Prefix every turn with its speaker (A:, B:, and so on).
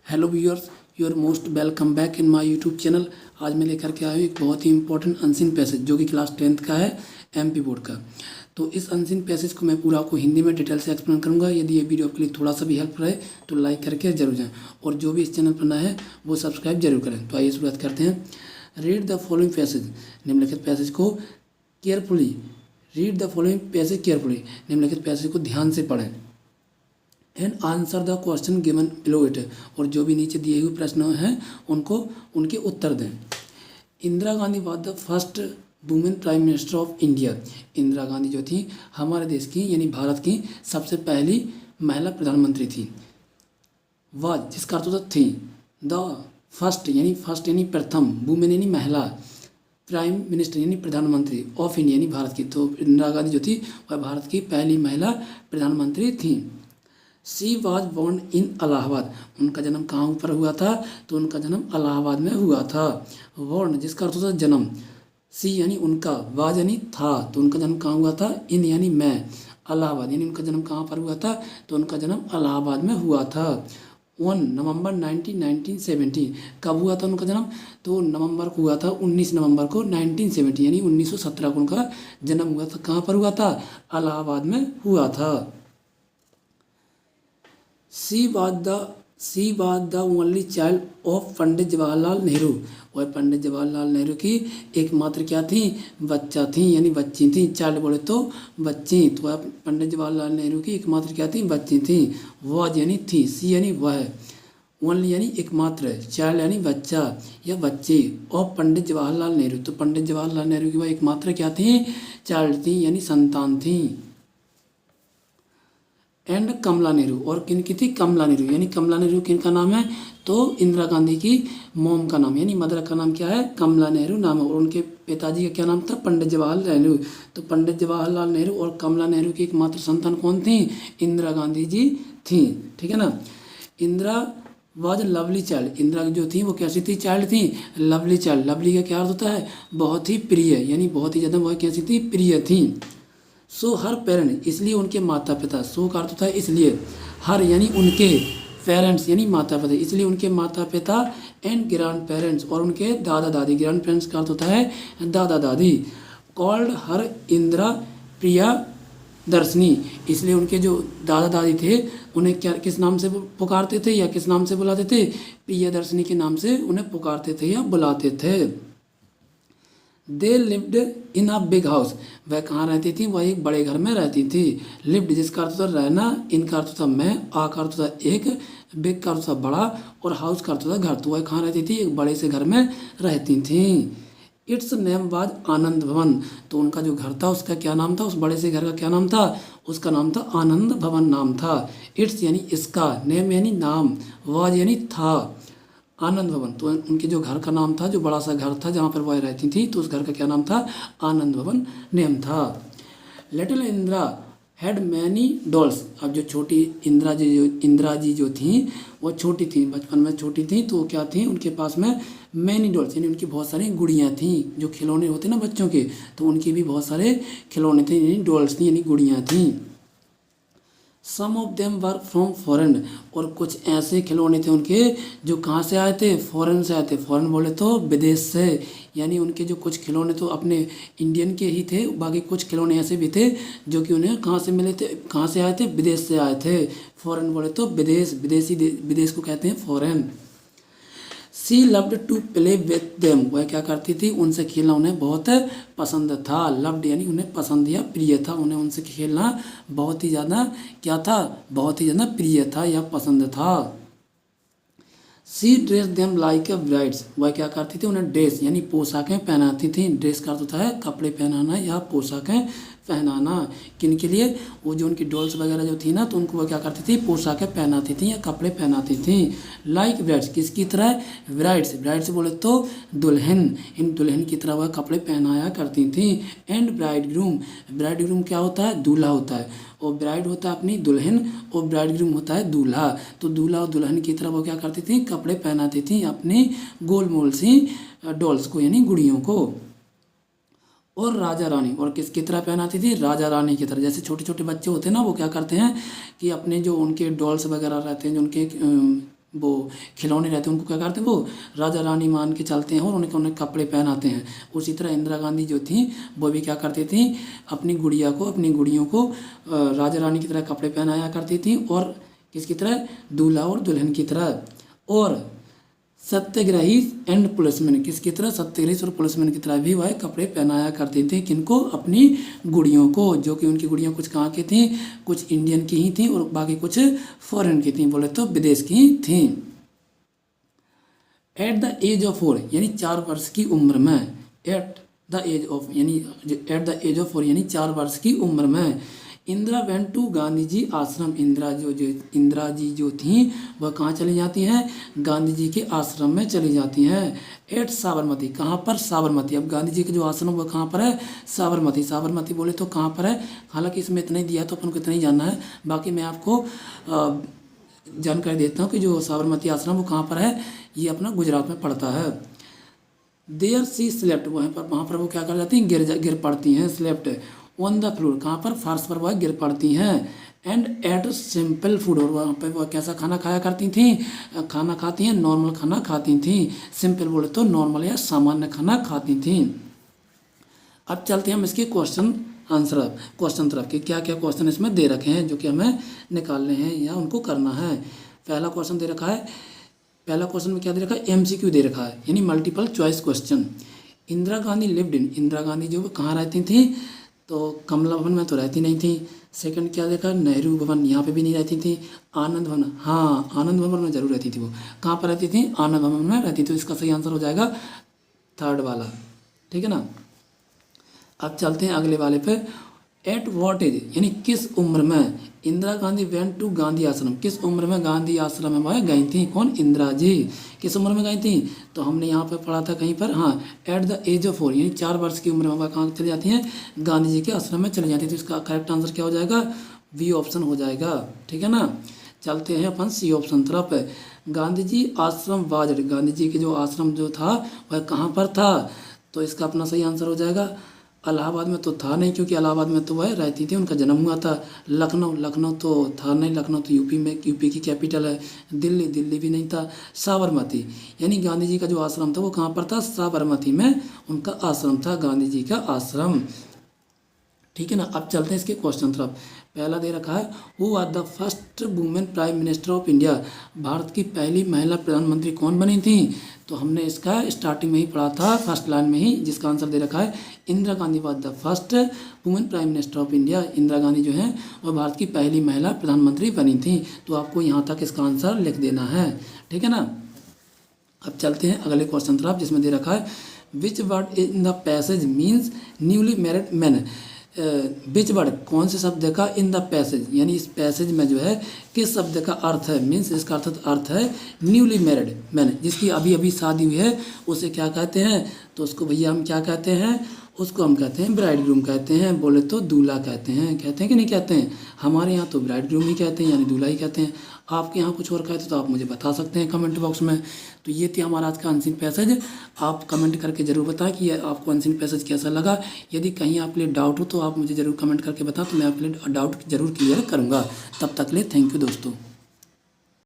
A: Hello viewers, your most welcome back in my YouTube channel. आज मैं लेकर के आया हूँ एक बहुत ही इंपॉर्टेंट अनसीन पैसेज जो कि क्लास 10th का है, एमपी बोर्ड का। तो इस अनसीन पैसेज को मैं पूरा आपको हिंदी में डिटेल से एक्सप्लेन करूँगा। यदि ये वीडियो आपके लिए थोड़ा सा भी हेल्प रहे तो लाइक करके जरूर जाएँ, और जो भी इस चैनल पर नया है वो सब्सक्राइब जरूर करें। तो आइए शुरुआत करते हैं। रीड द फॉलोइंग पैसेज, निम्नलिखित पैसेज को carefully read the following passage carefully, निम्नलिखित पैसेज को ध्यान से पढ़ें। And answer the question given below it, और जो भी नीचे दिए हुए प्रश्न हैं उनको उनके उत्तर दें। Indira Gandhi was the first women prime minister of India. Indira Gandhi जो थी हमारे देश की यानी भारत की सबसे पहली महिला प्रधानमंत्री थी। वॉज जिसका अर्थ होता थी, द फर्स्ट यानी प्रथम, वुमेन यानी महिला, प्राइम मिनिस्टर यानी प्रधानमंत्री, ऑफ इंडिया यानी भारत की। तो इंदिरा गांधी जो थी वह भारत की पहली महिला प्रधानमंत्री थी। She was born in Allahabad, उनका जन्म कहाँ पर हुआ था? तो उनका जन्म इलाहाबाद में हुआ था। बोर्न जिसका अर्थ होता है जन्म, सी यानी उनका, वाज यानी था, तो उनका जन्म कहाँ हुआ था? इन यानी मैं, इलाहाबाद यानी उनका जन्म कहाँ पर हुआ था? तो उनका जन्म इलाहाबाद में हुआ था। 1 नवंबर 1970, कब हुआ था उनका जन्म? तो नवंबर को हुआ था, 19 नवंबर को 1970 यानी 1917 को उनका जन्म हुआ था। कहाँ पर हुआ था? इलाहाबाद में हुआ था। She was the only child of Pandit Jawaharlal Nehru, वह पंडित जवाहरलाल नेहरू की एकमात्र क्या थी? बच्चा थी यानी बच्ची थी। चाइल्ड बोले तो बच्ची, तो वह पंडित जवाहरलाल नेहरू की एकमात्र क्या थी? बच्ची थी। वॉज यानी थी, सी यानी वह, ओनली यानी एकमात्र, चाइल्ड यानी बच्चा या बच्चे, और पंडित जवाहरलाल नेहरू, तो पंडित जवाहरलाल नेहरू की वह एकमात्र क्या थी? चाइल्ड थी यानी संतान थी। एंड कमला नेहरू, और किन की थी? कमला नेहरू, यानी कमला नेहरू किन का नाम है? तो इंदिरा गांधी की मॉम का नाम यानी मदर का नाम क्या है? कमला नेहरू नाम है। और उनके पिताजी का क्या नाम था? पंडित जवाहरलाल नेहरू। तो पंडित जवाहरलाल नेहरू और कमला नेहरू की एकमात्र संतान कौन थी? इंदिरा गांधी जी थी। ठीक है ना। Indira was lovely child, Indira जो थी वो कैसी थी? चाइल्ड थी, लवली चाइल्ड। लवली का क्या अर्थ होता है? बहुत ही प्रिय, यानी बहुत ही ज़्यादा वह कैसी थी? प्रिय थी। सो हर पेरेंट, इसलिए उनके माता पिता, सो का अर्थ होता है इसलिए, हर यानी उनके, पेरेंट्स यानी माता पिता, इसलिए उनके माता पिता, एंड ग्रैंड पेरेंट्स, और उनके दादा दादी, ग्रैंड पेरेंट्स का अर्थ होता है दादा दादी, कॉल्ड हर इंदिरा प्रिया दर्शनी, इसलिए उनके जो दादा दादी थे उन्हें क्या, किस नाम से पुकारते थे या किस नाम से बुलाते थे? प्रिय दर्शनी के नाम से उन्हें पुकारते थे या बुलाते थे। They lived in a big house, वह कहाँ रहती थी? वह एक बड़े घर में रहती थी। लिव्ड जिसका अर्थ होता रहना, इन का अर्थ होता मैं, आ का अर्थ होता एक, बिग का अर्थ होता बड़ा, और हाउस का अर्थ होता घर। तो वह कहाँ रहती थी? एक बड़े से घर में रहती थी। इट्स नेम वाज आनंद भवन, तो उनका जो घर था उसका क्या नाम था? उस बड़े से घर का क्या नाम था? उसका नाम था आनंद भवन नाम था। इट्स यानी इसका, नेम यानी नाम, वाज यानी था, आनंद भवन, तो उनके जो घर का नाम था, जो बड़ा सा घर था जहाँ पर वह रहती थी, तो उस घर का क्या नाम था? आनंद भवन नेम था। Little Indira had many dolls, अब जो छोटी इंदिरा जी जो थी वो छोटी थी, बचपन में छोटी थी, तो क्या थी? उनके पास में मैनी डॉल्स यानी उनकी बहुत सारी गुड़ियाँ थी, जो खिलौने होते ना बच्चों के, तो उनकी भी बहुत सारे खिलौने थे यानी डॉल्स थी यानी गुड़ियाँ थी। Some of them were from foreign, और कुछ ऐसे खिलौने थे उनके जो कहाँ से आए थे? फॉरेन से आए थे। फॉरेन बोले तो विदेश से, यानी उनके जो कुछ खिलौने तो अपने इंडियन के ही थे, बाकी कुछ खिलौने ऐसे भी थे जो कि उन्हें कहाँ से मिले थे? कहाँ से आए थे? विदेश से आए थे। फॉरेन बोले तो विदेश, विदेश को कहते हैं foreign. She loved to play with them, वह क्या करती थी? उनसे खेलना उन्हें बहुत पसंद था। लव्ड यानी उन्हें पसंद या प्रिय था, उन्हें उनसे खेलना बहुत ही ज़्यादा क्या था? बहुत ही ज़्यादा प्रिय था या पसंद था। She dress them like a brides, वह क्या करती थी? उन्हें ड्रेस यानी पोशाकें पहनाती थी। ड्रेस का अर्थ होता है कपड़े पहनाना या पोशाकें पहनाना। किन के लिए? वो जो उनकी डॉल्स वगैरह जो थी ना, तो उनको वह क्या करती थी? पोशाकें पहनाती थी या कपड़े पहनाती थी। लाइक ब्राइड्स, किसकी तरह? ब्राइड्स, ब्राइड्स बोले तो दुल्हन, इन दुल्हन की तरह वह कपड़े पहनाया करती थी। And bride groom, bride groom क्या होता है? दूल्हा होता है, और ब्राइड होता है अपनी दुल्हन, और ब्राइड ग्रूम होता है दूल्हा। तो दूल्हा और दुल्हन की तरह वो क्या करती थी? कपड़े पहनाती थी अपनी गोल मोल सी डॉल्स को यानी गुड़ियों को। और राजा रानी, और किसकी तरह पहनाती थी? राजा रानी की तरह। जैसे छोटे छोटे बच्चे होते हैं ना, वो क्या करते हैं कि अपने जो उनके डॉल्स वगैरह रहते हैं, जो उनके वो खिलौने रहते हैं उनको क्या करते हैं, वो राजा रानी मान के चलते हैं और उन्हें कपड़े पहनाते हैं। उसी तरह इंदिरा गांधी जो थी वो भी क्या करती थी, अपनी गुड़ियों को राजा रानी की तरह कपड़े पहनाया करती थी, और किसकी तरह, दूल्हा और दुल्हन की तरह। और सत्याग्रही एंड पुलिसमैन, किसकी तरह, सत्याग्रही और पुलिसमैन की तरह भी वह कपड़े पहनाया करती थी। किनको, अपनी गुड़ियों को, जो कि उनकी गुड़ियाँ कुछ कहाँ की थी, कुछ इंडियन की ही थी और बाकी कुछ फॉरेन की थी, बोले तो विदेश की थी। एट द एज ऑफ 4 यानी 4 वर्ष की उम्र में, एट द एज ऑफ 4 यानी 4 वर्ष की उम्र में, इंदिरा वेंट टू गांधी जी आश्रम। इंदिरा जी जो थी वह कहाँ चली जाती हैं, गांधी जी के आश्रम में चली जाती हैं। एट साबरमती, कहाँ पर, साबरमती। अब गांधी जी का जो आश्रम वह कहाँ पर है, साबरमती। साबरमती बोले तो कहाँ पर है, हालांकि इसमें इतना ही दिया तो अपन को इतना ही जानना है, बाकी मैं आपको जानकारी देता हूँ कि जो साबरमती आश्रम वो कहाँ पर है, ये अपना गुजरात में पड़ता है। देयर सी स्लेप्ट, वहाँ पर वो क्या कर जाती हैं, गिर पड़ती हैं, स्लेप्ट ऑन द फ्लोर, कहाँ पर, फर्श पर वह गिर पड़ती हैं। एंड एट सिंपल फूड, और वहाँ पर वह कैसा खाना खाया करती थी, खाना खाती हैं, नॉर्मल खाना खाती थी। सिंपल बोले तो नॉर्मल या सामान्य खाना खाती थी। अब चलते हैं हम इसके क्वेश्चन तरफ कि क्या क्या क्वेश्चन इसमें दे रखे हैं जो कि हमें निकालने हैं या उनको करना है। पहला क्वेश्चन दे रखा है, पहला क्वेश्चन में क्या दे रखा है, एमसीक्यू दे रखा है, यानी multiple choice question. Indira Gandhi lived in, Indira Gandhi जो कहाँ रहती थी, तो कमला भवन में तो रहती नहीं थी। सेकंड क्या देखा, नेहरू भवन, यहाँ पे भी नहीं रहती थी। आनंद भवन, हाँ आनंद भवन में जरूर रहती थी। वो कहाँ पर रहती थी, आनंद भवन में रहती थी। तो इसका सही आंसर हो जाएगा थर्ड वाला, ठीक है ना। अब चलते हैं अगले वाले पे। एट वॉट एज यानी किस उम्र में इंदिरा गांधी वेंट टू गांधी आश्रम, किस उम्र में गांधी आश्रम में वह गई थी, कौन, इंदिरा जी किस उम्र में गई थी, तो हमने यहाँ पे पढ़ा था कहीं पर, हाँ एट द एज ऑफ 4 यानी 4 वर्ष की उम्र में वह कहाँ चली जाती हैं, गांधी जी के आश्रम में चली जाती है। तो इसका करेक्ट आंसर क्या हो जाएगा, बी ऑप्शन हो जाएगा, ठीक है ना। चलते हैं अपन सी ऑप्शन तरफ। गांधी जी आश्रम वाज, गांधी जी के जो आश्रम जो था वह कहाँ पर था, तो इसका अपना सही आंसर हो जाएगा इलाहाबाद में तो था नहीं, क्योंकि इलाहाबाद में तो वह रहती थी, उनका जन्म हुआ था। लखनऊ तो था नहीं, लखनऊ तो यूपी की कैपिटल है। दिल्ली भी नहीं था। साबरमती यानी गांधी जी का जो आश्रम था वो कहाँ पर था, साबरमती में उनका आश्रम था, गांधी जी का आश्रम, ठीक है ना। अब चलते हैं इसके क्वेश्चन तरफ। पहला दे रखा है, who are the first women prime minister of India, Bharat की पहली महिला प्रधानमंत्री कौन बनी थी, तो हमने इसका स्टार्टिंग में ही पढ़ा था, फर्स्ट लाइन में ही, जिसका आंसर दे रखा है Indira Gandhi was the first women prime minister of India. Indira Gandhi जो है वह भारत की पहली महिला प्रधानमंत्री बनी थी। तो आपको यहाँ तक इसका आंसर लिख देना है, ठीक है ना। अब चलते हैं अगले क्वेश्चन तरफ, जिसमें दे रखा है which word in the passage means newly married man, which word कौन से शब्द का इन द पैसेज यानी इस पैसेज में जो है किस शब्द का अर्थ है, मीन्स इसका अर्थ है न्यूली मैरिड मैन, जिसकी अभी अभी शादी हुई है उसे क्या कहते हैं, तो उसको भैया हम क्या कहते हैं, उसको हम कहते हैं ब्राइड ग्रूम कहते हैं, बोले तो दूल्हा कहते हैं कि नहीं कहते हैं। हमारे यहाँ तो ब्राइड ग्रूम ही कहते हैं, यानी दूल्हा ही कहते हैं। आपके यहाँ कुछ और कहते तो आप मुझे बता सकते हैं कमेंट बॉक्स में। तो ये थी हमारा आज का अनसीन पैसेज। आप कमेंट करके ज़रूर बताएं कि आपको अनसीन पैसेज कैसा लगा। यदि कहीं आपके लिए डाउट हो तो आप मुझे ज़रूर कमेंट करके बताएं, तो मैं आपके लिए डाउट ज़रूर क्लियर करूँगा। तब तक के लिए थैंक यू दोस्तों।